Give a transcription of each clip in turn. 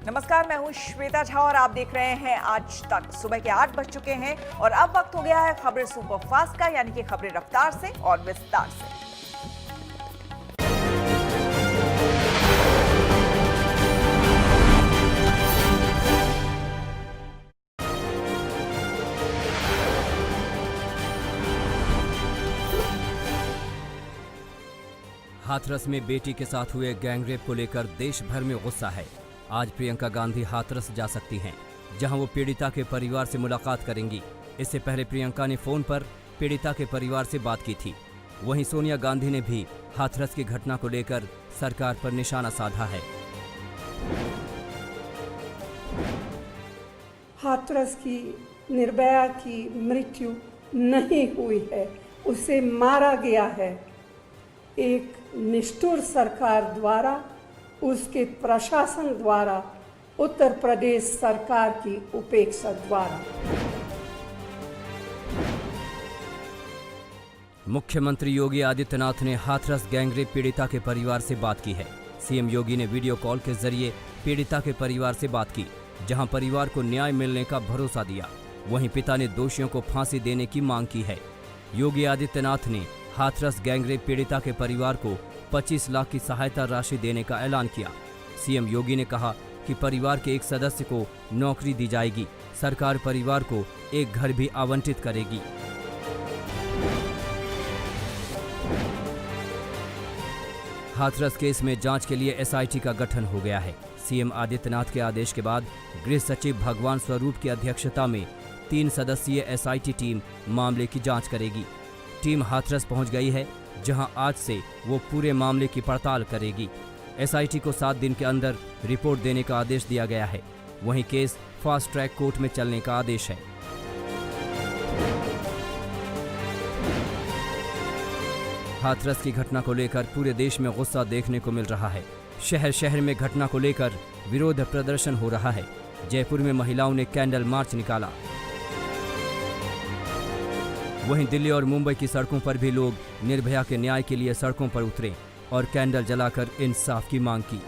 नमस्कार, मैं हूं श्वेता झा और आप देख रहे हैं आज तक। सुबह के 8 बज चुके हैं और अब वक्त हो गया है खबरें सुपरफास्ट का, यानी कि खबरें रफ्तार से और विस्तार से। हाथरस में बेटी के साथ हुए गैंगरेप को लेकर देश भर में गुस्सा है। आज प्रियंका गांधी हाथरस जा सकती हैं, जहां वो पीड़िता के परिवार से मुलाकात करेंगी। इससे पहले प्रियंका ने फोन पर पीड़िता के परिवार से बात की थी। वहीं सोनिया गांधी ने भी हाथरस की घटना को लेकर सरकार पर निशाना साधा है। हाथरस की निर्भया की मृत्यु नहीं हुई है, उसे मारा गया है। एक निष्ठुर सरकार द्वारा, उसके प्रशासन द्वारा, उत्तर प्रदेश सरकार की उपेक्षा द्वारा। मुख्यमंत्री योगी आदित्यनाथ ने हाथरस गैंगरेप पीड़िता के परिवार से बात की है। सीएम योगी ने वीडियो कॉल के जरिए पीड़िता के परिवार से बात की, जहां परिवार को न्याय मिलने का भरोसा दिया। वहीं पिता ने दोषियों को फांसी देने की मांग की है। योगी आदित्यनाथ ने हाथरस गैंगरेप पीड़िता के परिवार को 25 लाख की सहायता राशि देने का ऐलान किया। सीएम योगी ने कहा कि परिवार के एक सदस्य को नौकरी दी जाएगी। सरकार परिवार को एक घर भी आवंटित करेगी। हाथरस केस में जांच के लिए एसआईटी का गठन हो गया है। सीएम आदित्यनाथ के आदेश के बाद गृह सचिव भगवान स्वरूप की अध्यक्षता में 3 सदस्यीय एसआईटी टीम मामले की जांच करेगी। टीम हाथरस पहुंच गई है, जहां आज से वो पूरे मामले की पड़ताल करेगी। एसआईटी को 7 दिन के अंदर रिपोर्ट देने का आदेश दिया गया है। वहीं केस फास्ट ट्रैक कोर्ट में चलने का आदेश है। हाथरस की घटना को लेकर पूरे देश में गुस्सा देखने को मिल रहा है। शहर शहर में घटना को लेकर विरोध प्रदर्शन हो रहा है। जयपुर में महिलाओं ने कैंडल मार्च निकाला। वहीं दिल्ली और मुंबई की सड़कों पर भी लोग निर्भया के न्याय के लिए सड़कों पर उतरे और कैंडल जलाकर इंसाफ की मांग की।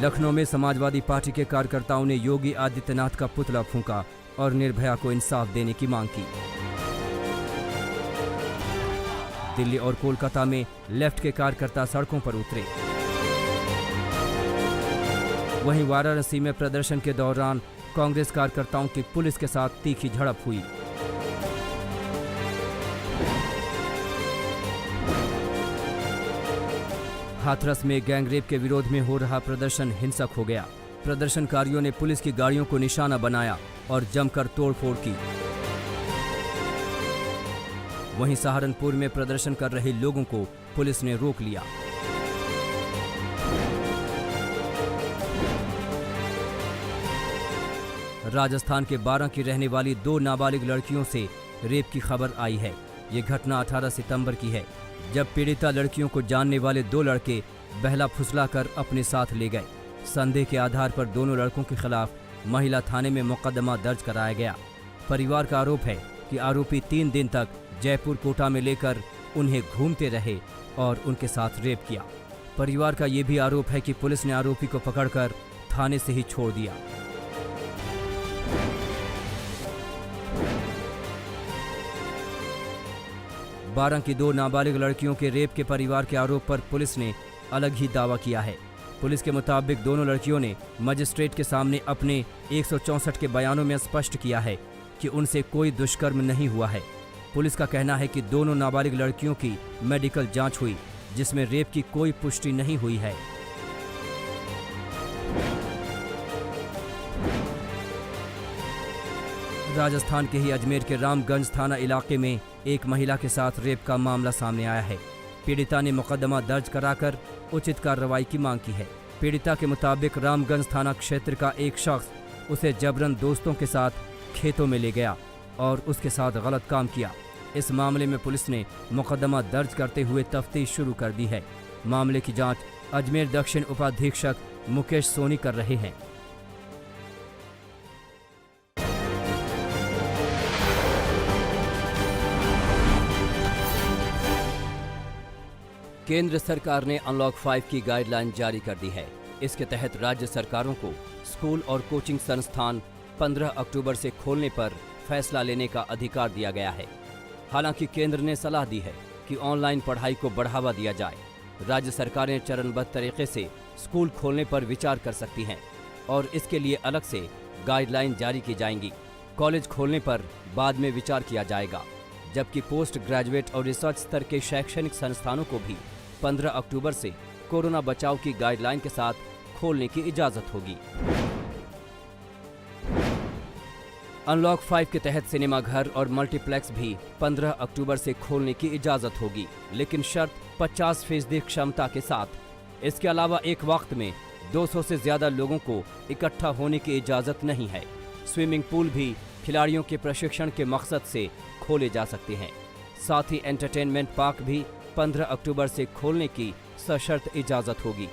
लखनऊ में समाजवादी पार्टी के कार्यकर्ताओं ने योगी आदित्यनाथ का पुतला फूंका और निर्भया को इंसाफ देने की मांग की। दिल्ली और कोलकाता में लेफ्ट के कार्यकर्ता सड़कों पर उतरे। वहीं वाराणसी में प्रदर्शन के दौरान कांग्रेस कार्यकर्ताओं की पुलिस के साथ तीखी झड़प हुई। हाथरस में गैंगरेप के विरोध में हो रहा प्रदर्शन हिंसक हो गया। प्रदर्शनकारियों ने पुलिस की गाड़ियों को निशाना बनाया और जमकर तोड़फोड़ की। वहीं सहारनपुर में प्रदर्शन कर रहे लोगों को पुलिस ने रोक लिया। राजस्थान के 12 की रहने वाली 2 नाबालिग लड़कियों से रेप की खबर आई है। ये घटना 18 सितंबर की है, जब पीड़िता लड़कियों को जानने वाले 2 लड़के बहला फुसलाकर अपने साथ ले गए। संदेह के आधार पर दोनों लड़कों के खिलाफ महिला थाने में मुकदमा दर्ज कराया गया। परिवार का आरोप है कि आरोपी 3 दिन तक जयपुर कोटा में लेकर उन्हें घूमते रहे और उनके साथ रेप किया। परिवार का ये भी आरोप है कि पुलिस ने आरोपी को पकड़कर थाने से ही छोड़ दिया। बारह की 2 नाबालिग लड़कियों के रेप के परिवार के आरोप पर पुलिस ने अलग ही दावा किया है। पुलिस के मुताबिक दोनों लड़कियों ने मजिस्ट्रेट के सामने अपने 164 के बयानों में स्पष्ट किया है कि उनसे कोई दुष्कर्म नहीं हुआ है। पुलिस का कहना है कि दोनों नाबालिग लड़कियों की मेडिकल जांच हुई, जिसमें रेप की कोई पुष्टि नहीं हुई है। राजस्थान के ही अजमेर के रामगंज थाना इलाके में एक महिला के साथ रेप का मामला सामने आया है। पीड़िता ने मुकदमा दर्ज कराकर उचित कार्रवाई की मांग की है। पीड़िता के मुताबिक रामगंज थाना क्षेत्र का एक शख्स उसे जबरन दोस्तों के साथ खेतों में ले गया और उसके साथ गलत काम किया। इस मामले में पुलिस ने मुकदमा दर्ज करते हुए तफ्तीश शुरू कर दी है। मामले की जांच अजमेर दक्षिण उपाधीक्षक मुकेश सोनी कर रहे हैं। केंद्र सरकार ने अनलॉक 5 की गाइडलाइन जारी कर दी है। इसके तहत राज्य सरकारों को स्कूल और कोचिंग संस्थान 15 अक्टूबर से खोलने पर फैसला लेने का अधिकार दिया गया है। हालांकि केंद्र ने सलाह दी है कि ऑनलाइन पढ़ाई को बढ़ावा दिया जाए। राज्य सरकारें चरणबद्ध तरीके से स्कूल खोलने पर विचार कर सकती हैं और इसके लिए अलग से गाइडलाइन जारी की जाएंगी। कॉलेज खोलने पर बाद में विचार किया जाएगा, जबकि पोस्ट ग्रेजुएट और रिसर्च स्तर के शैक्षणिक संस्थानों को भी 15 अक्टूबर से कोरोना बचाव की गाइडलाइन के साथ खोलने की इजाजत होगी। अनलॉक 5 के तहत सिनेमाघर और मल्टीप्लेक्स भी 15 अक्टूबर से खोलने की इजाजत होगी, लेकिन शर्त 50% क्षमता के साथ। इसके अलावा एक वक्त में 200 से ज्यादा लोगों को इकट्ठा होने की इजाजत नहीं है। स्विमिंग पूल भी खिलाड़ियों के प्रशिक्षण के मकसद से खोले जा सकते हैं। साथ ही एंटरटेनमेंट पार्क भी 15 अक्टूबर से खोलने की सशर्त इजाजत होगी।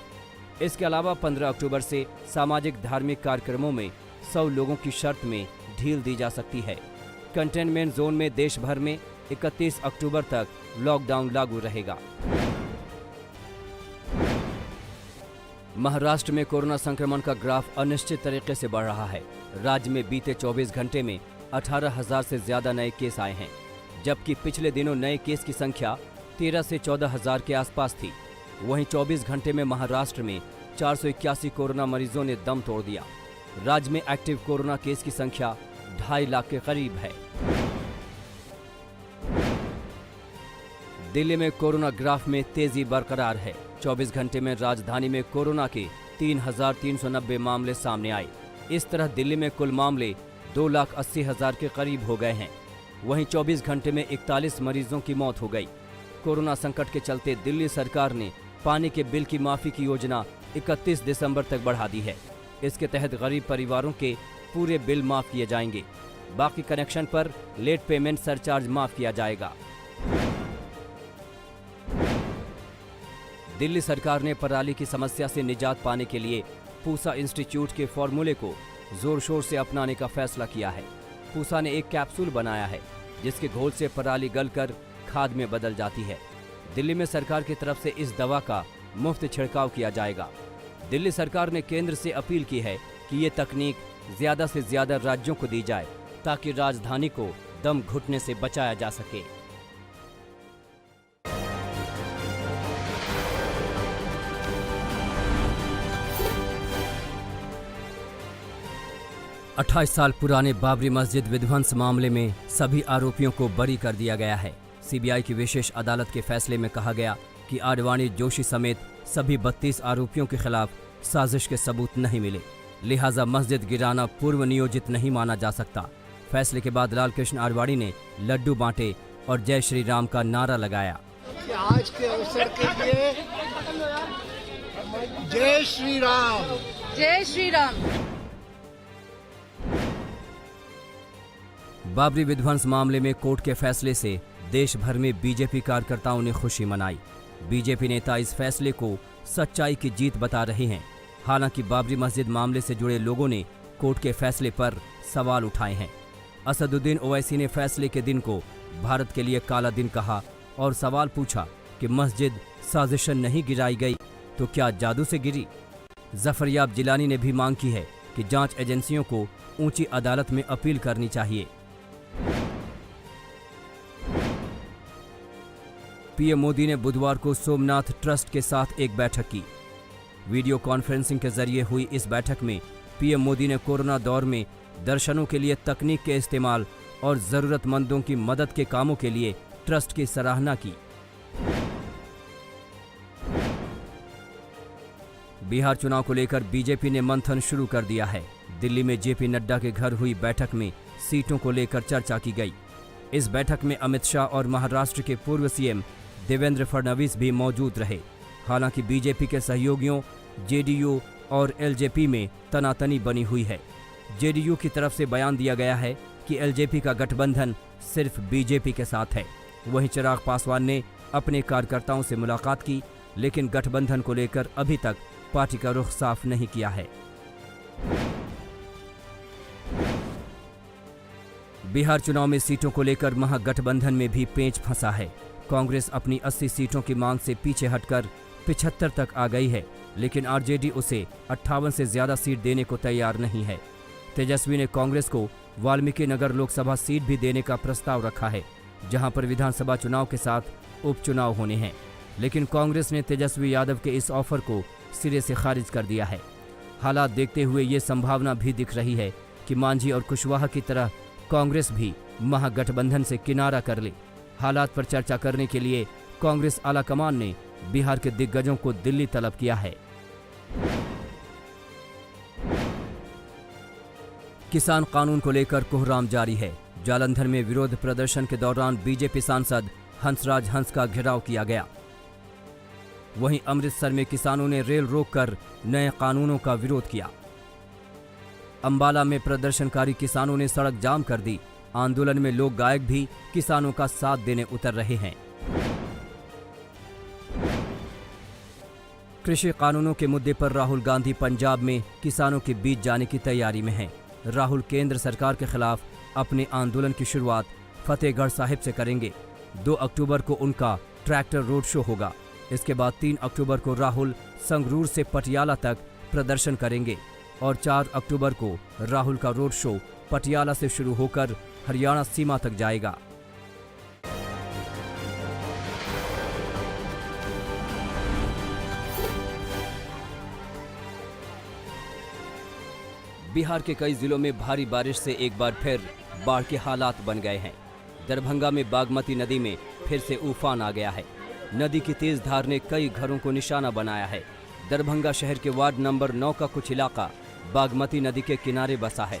इसके अलावा 15 अक्टूबर से सामाजिक धार्मिक कार्यक्रमों में 100 लोगों की शर्त में ढील दी जा सकती है। कंटेनमेंट जोन में देश भर में 31 अक्टूबर तक लॉकडाउन लागू रहेगा। महाराष्ट्र में कोरोना संक्रमण का ग्राफ अनिश्चित तरीके से बढ़ रहा है। राज्य में बीते 24 घंटे में 18,000 से ज्यादा नए केस आए हैं, जबकि पिछले दिनों नए केस की संख्या 13 से 14,000 के आसपास थी। वहीं 24 घंटे में महाराष्ट्र में 481 कोरोना मरीजों ने दम तोड़ दिया। राज्य में एक्टिव कोरोना केस की संख्या 2.5 लाख के करीब है। दिल्ली में कोरोना ग्राफ में तेजी बरकरार है। 24 घंटे में राजधानी में कोरोना के 3,390 मामले सामने आए। इस तरह दिल्ली में कुल मामले 2,80,000 के करीब हो गए हैं। वहीं 24 घंटे में 41 मरीजों की मौत हो गई। कोरोना संकट के चलते दिल्ली सरकार ने पानी के बिल की माफी की योजना 31 दिसंबर तक बढ़ा दी है। इसके तहत गरीब परिवारों के पूरे बिल माफ किए जाएंगे। बाकी कनेक्शन पर लेट पेमेंट सरचार्ज माफ किया जाएगा। दिल्ली सरकार ने पराली की समस्या से निजात पाने के लिए पूसा इंस्टीट्यूट के फॉर्मूले को जोर शोर से अपनाने का फैसला किया है। पूसा ने एक कैप्सूल बनाया है जिसके घोल से पराली गलकर खाद में बदल जाती है। दिल्ली में सरकार की तरफ से इस दवा का मुफ्त छिड़काव किया जाएगा। दिल्ली सरकार ने केंद्र से अपील की है कि ये तकनीक ज्यादा से ज्यादा राज्यों को दी जाए ताकि राजधानी को दम घुटने से बचाया जा सके। अट्ठाईस साल पुराने बाबरी मस्जिद विध्वंस मामले में सभी आरोपियों को बरी कर दिया गया है। सीबीआई की विशेष अदालत के फैसले में कहा गया कि आडवाणी जोशी समेत सभी 32 आरोपियों के खिलाफ साजिश के सबूत नहीं मिले, लिहाजा मस्जिद गिराना पूर्व नियोजित नहीं माना जा सकता। फैसले के बाद लालकृष्ण आडवाणी ने लड्डू बांटे और जय श्री राम का नारा लगाया। आज के अवसर के लिए जय श्री राम, जय श्री राम। बाबरी विध्वंस मामले में कोर्ट के फैसले से देश भर में बीजेपी कार्यकर्ताओं ने खुशी मनाई। बीजेपी नेता इस फैसले को सच्चाई की जीत बता रहे हैं। हालांकि बाबरी मस्जिद मामले से जुड़े लोगों ने कोर्ट के फैसले पर सवाल उठाए हैं। असदुद्दीन ओवैसी ने फैसले के दिन को भारत के लिए काला दिन कहा और सवाल पूछा कि मस्जिद साजिशन नहीं गिराई गई तो क्या जादू से गिरी। जफरयाब जिलानी ने भी मांग की है कि जांच एजेंसियों को ऊंची अदालत में अपील करनी चाहिए। पीएम मोदी ने बुधवार को सोमनाथ ट्रस्ट के साथ एक बैठक की। वीडियो कॉन्फ्रेंसिंग के जरिए हुई इस बैठक में पीएम मोदी ने कोरोना दौर में दर्शनों के लिए तकनीक के इस्तेमाल और जरूरतमंदों की मदद के कामों के लिए ट्रस्ट की सराहना की। बिहार चुनाव को लेकर बीजेपी ने मंथन शुरू कर दिया है। दिल्ली में जेपी नड्डा के घर हुई बैठक में सीटों को लेकर चर्चा की गई। इस बैठक में अमित शाह और महाराष्ट्र के पूर्व सीएम देवेंद्र फडणवीस भी मौजूद रहे। हालांकि बीजेपी के सहयोगियों जेडीयू और एलजेपी में तनातनी बनी हुई है। जेडीयू की तरफ से बयान दिया गया है कि एलजेपी का गठबंधन सिर्फ बीजेपी के साथ है। वहीं चिराग पासवान ने अपने कार्यकर्ताओं से मुलाकात की, लेकिन गठबंधन को लेकर अभी तक पार्टी का रुख साफ नहीं किया है। बिहार चुनाव में सीटों को लेकर महागठबंधन में भी पेंच फंसा है। कांग्रेस अपनी 80 सीटों की मांग से पीछे हटकर 75 तक आ गई है, लेकिन आरजेडी उसे 58 से ज्यादा सीट देने को तैयार नहीं है। तेजस्वी ने कांग्रेस को वाल्मीकि नगर लोकसभा सीट भी देने का प्रस्ताव रखा है, जहां पर विधानसभा चुनाव के साथ उपचुनाव होने हैं, लेकिन कांग्रेस ने तेजस्वी यादव के इस ऑफर को सिरे से खारिज कर दिया है। हालात देखते हुए ये संभावना भी दिख रही है कि मांझी और कुशवाहा की तरह कांग्रेस भी महागठबंधन से किनारा कर ले। हालात पर चर्चा करने के लिए कांग्रेस आलाकमान ने बिहार के दिग्गजों को दिल्ली तलब किया है। किसान कानून को लेकर कोहराम जारी है। जालंधर में विरोध प्रदर्शन के दौरान बीजेपी सांसद हंसराज हंस का घेराव किया गया। वहीं अमृतसर में किसानों ने रेल रोककर नए कानूनों का विरोध किया। अंबाला में प्रदर्शनकारी किसानों ने सड़क जाम कर दी। आंदोलन में लोक गायक भी किसानों का साथ देने उतर रहे हैं। कृषि कानूनों के मुद्दे पर राहुल गांधी पंजाब में किसानों के बीच जाने की तैयारी में हैं। राहुल केंद्र सरकार के खिलाफ अपने आंदोलन की शुरुआत फतेहगढ़ साहिब से करेंगे। 2 अक्टूबर को उनका ट्रैक्टर रोड शो होगा। इसके बाद 3 अक्टूबर को राहुल संगरूर से पटियाला तक प्रदर्शन करेंगे और 4 अक्टूबर को राहुल का रोड शो पटियाला से शुरू होकर हरियाणा सीमा तक जाएगा। बिहार के कई जिलों में भारी बारिश से एक बार फिर बाढ़ के हालात बन गए हैं। दरभंगा में बागमती नदी में फिर से उफान आ गया है। नदी की तेज धार ने कई घरों को निशाना बनाया है। दरभंगा शहर के वार्ड नंबर 9 का कुछ इलाका बागमती नदी के किनारे बसा है।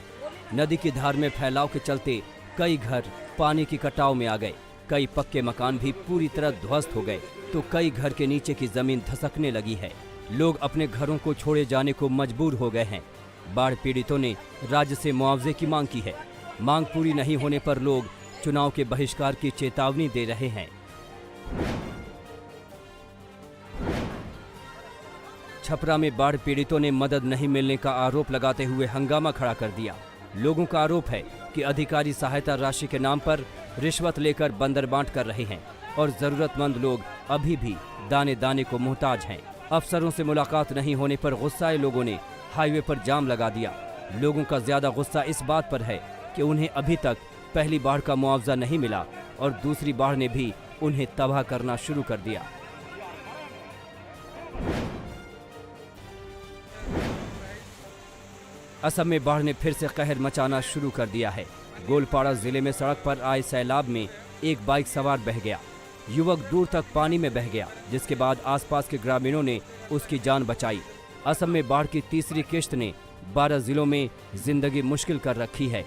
नदी की धार में फैलाव के चलते कई घर पानी की कटाव में आ गए। कई पक्के मकान भी पूरी तरह ध्वस्त हो गए, तो कई घर के नीचे की जमीन धसकने लगी है। लोग अपने घरों को छोड़े जाने को मजबूर हो गए हैं। बाढ़ पीड़ितों ने राज्य से मुआवजे की मांग की है। मांग पूरी नहीं होने पर लोग चुनाव के बहिष्कार की चेतावनी दे रहे हैं। छपरा में बाढ़ पीड़ितों ने मदद नहीं मिलने का आरोप लगाते हुए हंगामा खड़ा कर दिया। लोगों का आरोप है कि अधिकारी सहायता राशि के नाम पर रिश्वत लेकर बंदरबांट कर रहे हैं और जरूरतमंद लोग अभी भी दाने दाने को मोहताज हैं। अफसरों से मुलाकात नहीं होने पर गुस्साए लोगों ने हाईवे पर जाम लगा दिया। लोगों का ज्यादा गुस्सा इस बात पर है कि उन्हें अभी तक पहली बाढ़ का मुआवजा नहीं मिला और दूसरी बाढ़ ने भी उन्हें तबाह करना शुरू कर दिया। असम में बाढ़ ने फिर से कहर मचाना शुरू कर दिया है। गोलपाड़ा जिले में सड़क पर आए सैलाब में एक बाइक सवार बह गया। युवक दूर तक पानी में बह गया, जिसके बाद आसपास के ग्रामीणों ने उसकी जान बचाई। असम में बाढ़ की तीसरी किश्त ने 12 जिलों में जिंदगी मुश्किल कर रखी है।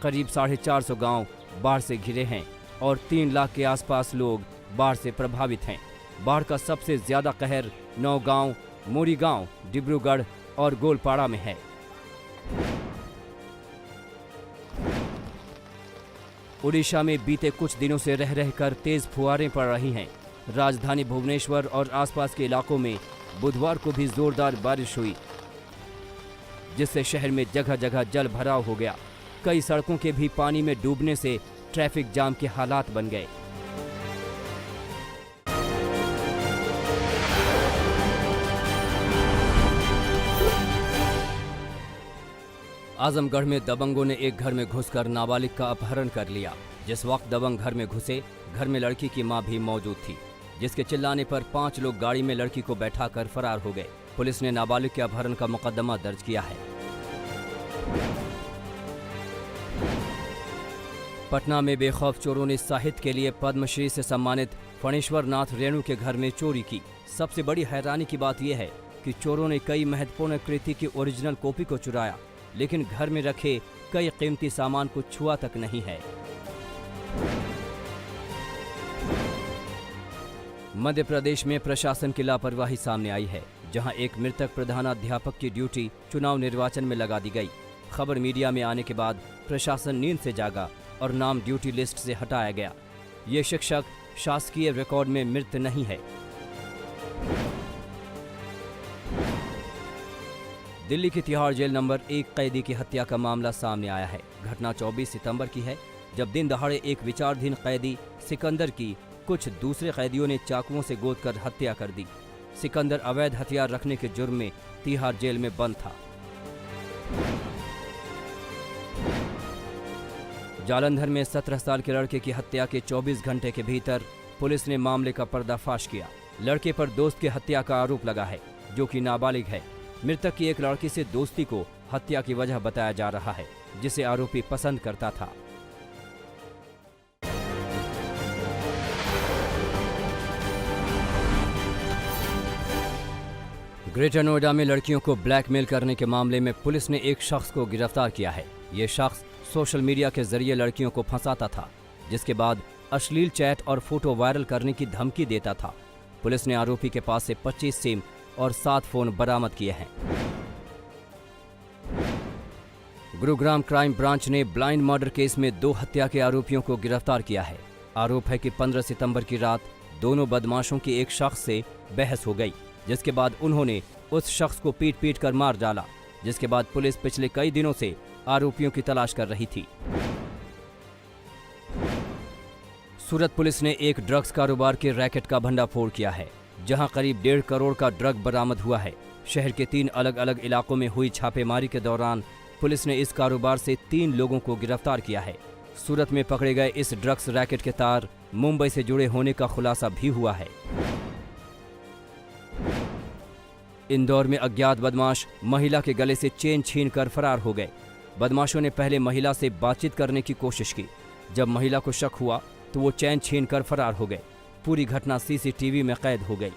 करीब 450 गांव बाढ़ से घिरे हैं और 3 लाख के आसपास लोग बाढ़ से प्रभावित हैं। बाढ़ का सबसे ज्यादा कहर नौगांव, मोरीगांव, डिब्रूगढ़ और गोलपाड़ा में है। ओडिशा में बीते कुछ दिनों से रह रहकर तेज फुहारें पड़ रही हैं। राजधानी भुवनेश्वर और आसपास के इलाकों में बुधवार को भी जोरदार बारिश हुई, जिससे शहर में जगह जगह जल भराव हो गया। कई सड़कों के भी पानी में डूबने से ट्रैफिक जाम के हालात बन गए। आजमगढ़ में दबंगों ने एक घर में घुसकर नाबालिग का अपहरण कर लिया। जिस वक्त दबंग घर में घुसे, घर में लड़की की मां भी मौजूद थी, जिसके चिल्लाने पर 5 लोग गाड़ी में लड़की को बैठाकर फरार हो गए। पुलिस ने नाबालिग के अपहरण का मुकदमा दर्ज किया है। पटना में बेखौफ चोरों ने साहित्य के लिए पद्मश्री से सम्मानित फणेश्वर नाथ रेणु के घर में चोरी की। सबसे बड़ी हैरानी की बात यह है कि चोरों ने कई महत्वपूर्ण कृति की ओरिजिनल कॉपी को चुराया, लेकिन घर में रखे कई कीमती सामान को छुआ तक नहीं है। मध्य प्रदेश में प्रशासन की लापरवाही सामने आई है, जहां एक मृतक प्रधानाध्यापक की ड्यूटी चुनाव निर्वाचन में लगा दी गई। खबर मीडिया में आने के बाद प्रशासन नींद से जागा और नाम ड्यूटी लिस्ट से हटाया गया। ये शिक्षक शासकीय रिकॉर्ड में मृत नहीं है। दिल्ली की तिहाड़ जेल नंबर 1 कैदी की हत्या का मामला सामने आया है। घटना 24 सितंबर की है, जब दिन दहाड़े एक विचाराधीन कैदी सिकंदर की कुछ दूसरे कैदियों ने चाकुओं से गोदकर हत्या कर दी। सिकंदर अवैध हथियार रखने के जुर्म में तिहाड़ जेल में बंद था। जालंधर में 17 साल के लड़के की हत्या के 24 घंटे के भीतर पुलिस ने मामले का पर्दाफाश किया। लड़के पर दोस्त की हत्या का आरोप लगा है, जो कि नाबालिग है। मृतक की एक लड़की से दोस्ती को हत्या की वजह बताया जा रहा है, जिसे आरोपी पसंद करता था। ग्रेटर नोएडा में लड़कियों को ब्लैकमेल करने के मामले में पुलिस ने एक शख्स को गिरफ्तार किया है। ये शख्स सोशल मीडिया के जरिए लड़कियों को फंसाता था, जिसके बाद अश्लील चैट और फोटो वायरल करने की धमकी देता था। पुलिस ने आरोपी के पास से 25 सिम और 7 फोन बरामद किए हैं। गुरुग्राम क्राइम ब्रांच ने ब्लाइंड मर्डर केस में 2 हत्या के आरोपियों को गिरफ्तार किया है। आरोप है कि 15 सितंबर की रात दोनों बदमाशों की एक शख्स से बहस हो गई, जिसके बाद उन्होंने उस शख्स को पीट कर मार डाला, जिसके बाद पुलिस पिछले कई दिनों से आरोपियों की तलाश कर रही थी। सूरत पुलिस ने एक ड्रग्स कारोबार के रैकेट का भंडाफोड़ किया है, जहां करीब 1.5 करोड़ का ड्रग बरामद हुआ है। शहर के 3 अलग अलग इलाकों में हुई छापेमारी के दौरान पुलिस ने इस कारोबार से 3 लोगों को गिरफ्तार किया है। सूरत में पकड़े गए इस ड्रग्स रैकेट के तार मुंबई से जुड़े होने का खुलासा भी हुआ है। इंदौर में अज्ञात बदमाश महिला के गले से चेन छीनकर फरार हो गए। बदमाशों ने पहले महिला से बातचीत करने की कोशिश की। जब महिला को शक हुआ तो वो चैन छीनकर फरार हो गए। पूरी घटना सीसीटीवी में कैद हो गई।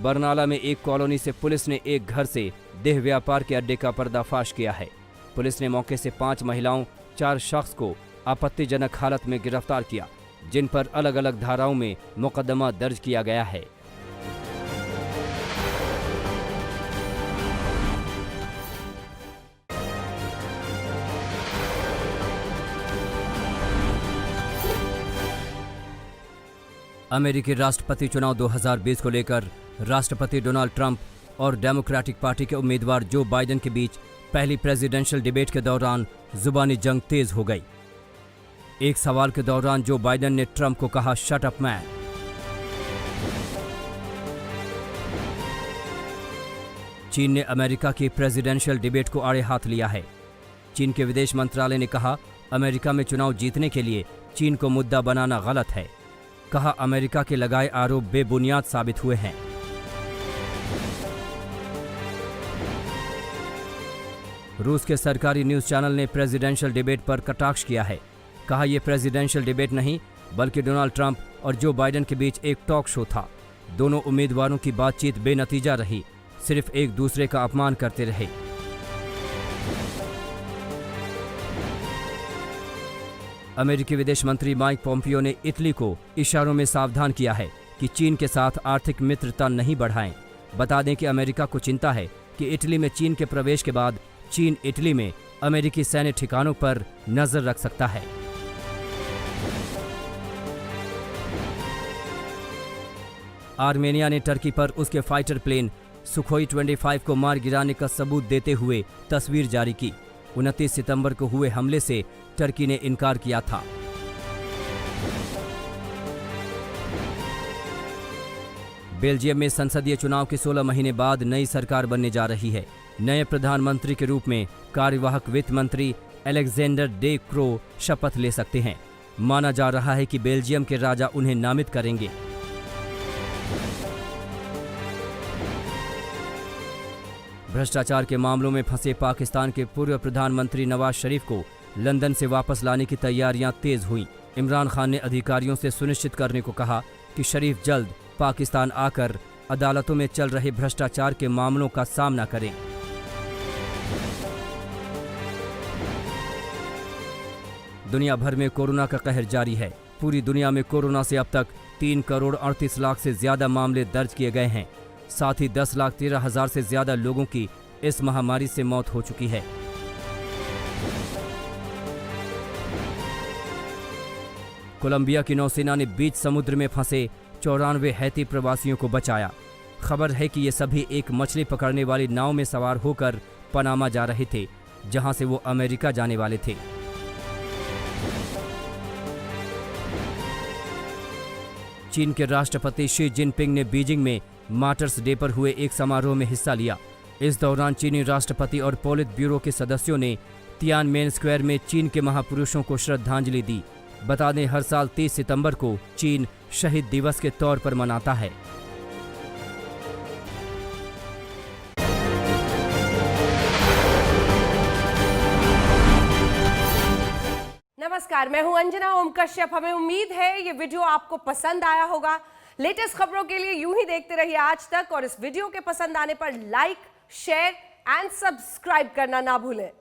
बरनाला में एक कॉलोनी से पुलिस ने एक घर से देह व्यापार के अड्डे का पर्दाफाश किया है। पुलिस ने मौके से 5 महिलाओं 4 शख्स को आपत्तिजनक हालत में गिरफ्तार किया, जिन पर अलग अलग धाराओं में मुकदमा दर्ज किया गया है। अमेरिकी राष्ट्रपति चुनाव 2020 को लेकर राष्ट्रपति डोनाल्ड ट्रंप और डेमोक्रेटिक पार्टी के उम्मीदवार जो बाइडेन के बीच पहली प्रेसिडेंशियल डिबेट के दौरान जुबानी जंग तेज हो गई। एक सवाल के दौरान जो बाइडेन ने ट्रंप को कहा, शट अप मैन। चीन ने अमेरिका की प्रेसिडेंशियल डिबेट को आड़े हाथ लिया है। चीन के विदेश मंत्रालय ने कहा, अमेरिका में चुनाव जीतने के लिए चीन को मुद्दा बनाना गलत है। कहा, अमेरिका के लगाए आरोप बेबुनियाद साबित हुए हैं। रूस के सरकारी न्यूज चैनल ने प्रेसिडेंशियल डिबेट पर कटाक्ष किया है। कहा, यह प्रेसिडेंशियल डिबेट नहीं बल्कि डोनाल्ड ट्रंप और जो बाइडेन के बीच एक टॉक शो था। दोनों उम्मीदवारों की बातचीत बेनतीजा रही, सिर्फ एक दूसरे का अपमान करते रहे। अमेरिकी विदेश मंत्री माइक पोम्पियो ने इटली को इशारों में सावधान किया है कि चीन के साथ आर्थिक मित्रता नहीं बढ़ाएं। बता दें कि अमेरिका को चिंता है कि इटली में चीन के प्रवेश के बाद चीन इटली में अमेरिकी सैन्य ठिकानों पर नजर रख सकता है। आर्मेनिया ने टर्की पर उसके फाइटर प्लेन सुखोई 25 को मार गिराने का सबूत देते हुए तस्वीर जारी की। 29 सितंबर को हुए हमले से टर्की ने इनकार किया था। बेल्जियम में संसदीय चुनाव के 16 महीने बाद नई सरकार बनने जा रही है। नए प्रधानमंत्री के रूप में कार्यवाहक वित्त मंत्री अलेक्जेंडर डे क्रो शपथ ले सकते हैं। माना जा रहा है कि बेल्जियम के राजा उन्हें नामित करेंगे। भ्रष्टाचार के मामलों में फंसे पाकिस्तान के पूर्व प्रधानमंत्री नवाज शरीफ को लंदन से वापस लाने की तैयारियां तेज हुईं। इमरान खान ने अधिकारियों से सुनिश्चित करने को कहा कि शरीफ जल्द पाकिस्तान आकर अदालतों में चल रहे भ्रष्टाचार के मामलों का सामना करें। दुनिया भर में कोरोना का कहर जारी है। पूरी दुनिया में कोरोना से अब तक 3 करोड़ 38 लाख से ज्यादा मामले दर्ज किए गए हैं। साथ ही 10,13,000 से ज्यादा लोगों की इस महामारी से मौत हो चुकी है। कोलंबिया की नौसेना ने बीच समुद्र में फंसे 94 हैती प्रवासियों को बचाया। खबर है कि ये सभी एक मछली पकड़ने वाली नाव में सवार होकर पनामा जा रहे थे, जहां से वो अमेरिका जाने वाले थे। चीन के राष्ट्रपति शी जिनपिंग ने बीजिंग में मार्टर्स डे पर हुए एक समारोह में हिस्सा लिया। इस दौरान चीनी राष्ट्रपति और पोलित ब्यूरो के सदस्यों ने तियानमेन स्क्वायर में चीन के महापुरुषों को श्रद्धांजलि दी। बता दें, हर साल 30 सितंबर को चीन शहीद दिवस के तौर पर मनाता है। नमस्कार, मैं हूं अंजना ओम कश्यप। हमें उम्मीद है ये वीडियो आपको पसंद आया होगा। लेटेस्ट खबरों के लिए यूं ही देखते रहिए आज तक, और इस वीडियो के पसंद आने पर लाइक, शेयर एंड सब्सक्राइब करना ना भूलें।